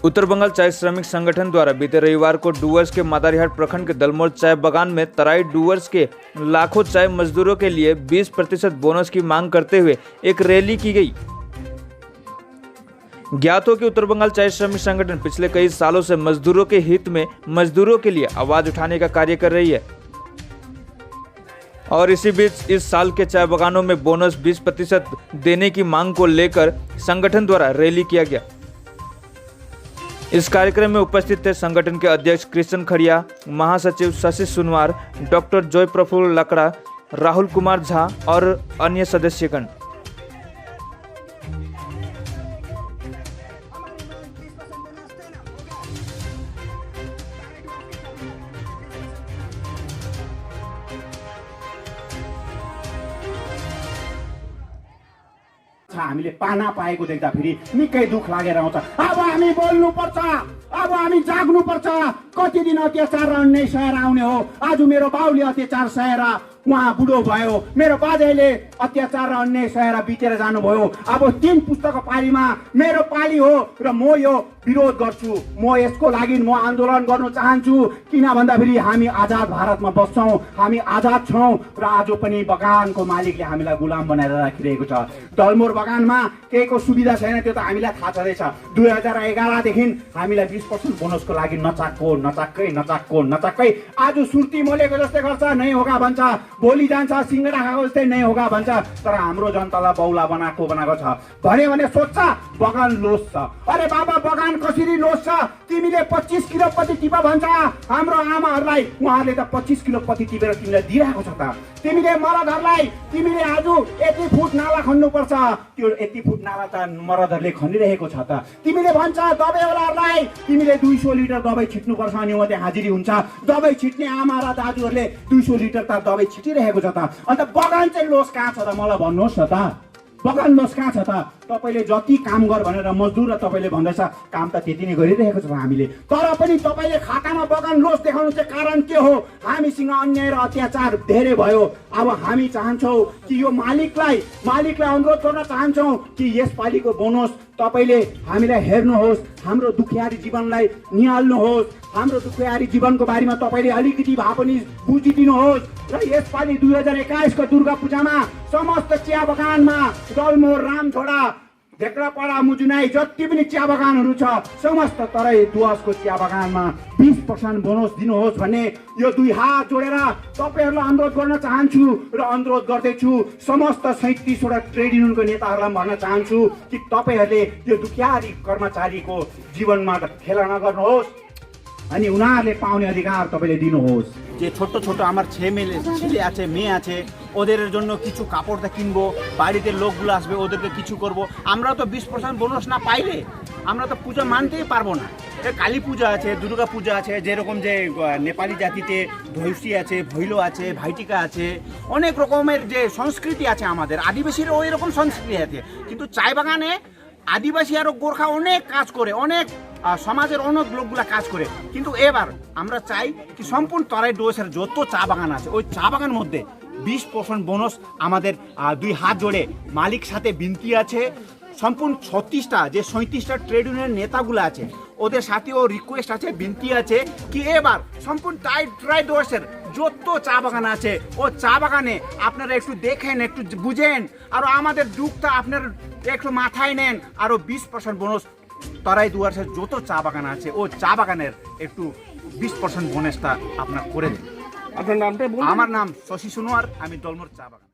उत्तर बंगाल चाय श्रमिक संगठन द्वारा बीते रविवार को डुवर्स के मादारीहाट प्रखंड के दलमोर चाय बागान में तराई डुवर्स के लाखों चाय मजदूरों के लिए 20% बोनस की मांग करते हुए एक रैली की गई। ज्ञात हो कि उत्तर बंगाल चाय श्रमिक संगठन पिछले कई सालों से मजदूरों के हित में मजदूरों के लिए आवाज उठाने का कार्य कर रही है और इसी बीच इस साल के चाय बागानों में बोनस 20% देने की मांग को लेकर संगठन द्वारा रैली किया गया। इस कार्यक्रम में उपस्थित थे संगठन के अध्यक्ष कृष्ण खड़िया, महासचिव शशि सुनवार, डॉक्टर जय प्रफुल्ल लकड़ा, राहुल कुमार झा और अन्य सदस्यगण। हामीले पाना पाएको देख्दा फेरि निकै दुख लागेर आउँछ। अब हामी बोल्नु पर्छ, अब हामी जाग्नु पर्छ। कति दिन अत्याचार र अन्याय सहेर आउने हो। आज मेरो बाउले अत्याचार सहेर उहाँ बुढो भयो, मेरो बाजेले अत्याचार र अन्याय सहेर बितेर जानुभयो। अब 3 पुस्ताको पालीमा मेरो पाली हो र म यो विरोध गर्छु। म यसको लागि म आन्दोलन गर्न चाहन्छु। किन भन्दाखेरि हामी आजाद भारतमा बस्छौँ, हामी आजाद छौँ र आज पनि बगानको मालिकले हामीलाई गुलाम बनाएर राखिरहेको छ। दलमोर बगानमा केहीको सुविधा छैन, त्यो त हामीलाई थाहा छँदैछ। 2011 देखि हामीलाई 20% बोनसको लागि नचाक्कै आज सुर्ती मोलेको जस्तै गर्छ, नै होगा भन्छ, भोलि जान्छ सिङ्गडा खाएको जस्तै नै होगा भन्छ। तर हाम्रो जनतालाई बौला बनाएको छ भने सोच्छ बगान लोस छ। अरे बाबा बगान कसरी लोस छ? तिमीले 25 किलो पत्ती टिप भन्छ हाम्रो आमाहरूलाई, उहाँहरूले त 25 किलो पत्ती टिपेर तिमीलाई दिइरहेको छ त। तिमीले मरदहरूलाई तिमीले आज यति फुट नाला खन्नु पर्छ, त्यो यति फुट नाला त मरदहरूले खनिरहेको छ त। तिमीले भन्छ दबाईवालाहरूलाई तिमीले 200 लिटर दबाई छिट्नु पर्छ अनि उहाँ त्यहाँ हाजिरी हुन्छ। दबाई छिट्ने आमा र दाजुहरूले 200 लिटर त दबाई छिटिरहेको छ त। अन्त बगान चाहिँ लोस कहाँ छ त? मलाई भन्नुहोस् न त, बगान लोस कहाँ छ त? तपाईले जति काम गर भनेर मजदुर र तपाईले भन्दैछ, काम त त्यति नै गरिरहेको छ हामीले। तर पनि तपाईले खातामा बगान लोस देखाउनु चाहिँ कारण के हो? हामीसँग अन्याय र अत्याचार धेरै भयो। अब हामी चाहन्छौँ कि यो मालिकलाई अनुरोध गर्न चाहन्छौँ कि यसपालिको बोनस तपाईले हामीलाई हेर्नुहोस्, हाम्रो दुखियारी जीवनलाई निहाल्नुहोस्, हाम्रो दुखियारी जीवनको बारेमा तपाईले अलिकति भए पनि बुझिदिनुहोस्। र यसपालि 2021 को दुर्गा पूजामा समस्त चिया बगानमा दलमोर, रामझोडा, भेक्रापाडा, मुजुनाई जति पनि चिया बगानहरू छ समस्त तराई डुवर्सको चिया बगानमा 20% बोनस दिनुहोस् भन्ने यो 2 हात जोडेर तपाईहरुलाई अनुरोध गर्न चाहन्छु र अनुरोध गर्दैछु। समस्त 37 वटा ट्रेड युनियनको नेताहरूलाई भन्न चाहन्छु कि तपाईहरुले यो दुखियारी कर्मचारीको जीवनमा खेला नगर्नुहोस् अनि उनीहरूले पाउने अधिकार तपाईले दिनुहोस्। যে ছোট ছোট আমার ছেলে আছে, মেয়ে আছে, ওদের জন্য কিছু কাপড়টা কিনবো, বাড়িতে লোকগুলো আসবে, ওদেরকে কিছু করব। আমরা তো 20% বোনাস না পাইলে আমরা তো পূজা মানতেই পারবো না। কালী পূজা আছে, দুর্গা পূজা আছে, যেরকম যে নেপালি জাতিতে ধৈষী আছে, ভৈলো আছে, ভাইটিকা আছে, অনেক রকমের যে সংস্কৃতি আছে আমাদের, আদিবাসীরও ওই রকম সংস্কৃতি আছে। কিন্তু চায় বাগানে আদিবাসী আর গোর্খা অনেক কাজ করে, অনেক সমাজের অনেক লোকগুলা কাজ করে। কিন্তু এবার আমরা চাই কি সম্পূর্ণ তরাই ডুয়ার্সের যত চা বাগান আছে ওই চা বাগান মধ্যে 20% বোনাস আমাদের 2 হাত জোড়ে মালিক সাথে বিনতি আছে। সম্পূর্ণ 36টা যে 37টা ট্রেড ইউনিয়নের নেতাগুলো আছে ওদের সাথেও রিকোয়েস্ট আছে, বিনতি আছে কি এবার সম্পূর্ণ ট্রাই ডুয়ার্সের যত চা বাগান আছে ও চা বাগানে আপনারা একটু দেখেন, একটু বুঝেন, আর আমাদের দুঃখটা আপনার একটু মাথায় নেন। আরও 20% বোনাস তরাই ডুয়ার্সের যত চা বাগান আছে ও চা বাগানের একটু 20% বোনাসটা আপনার করে দিন। আপনার নামটা বলুন। আমার নাম শশী সোনোয়ার, আমি দলমোর চা বাগান।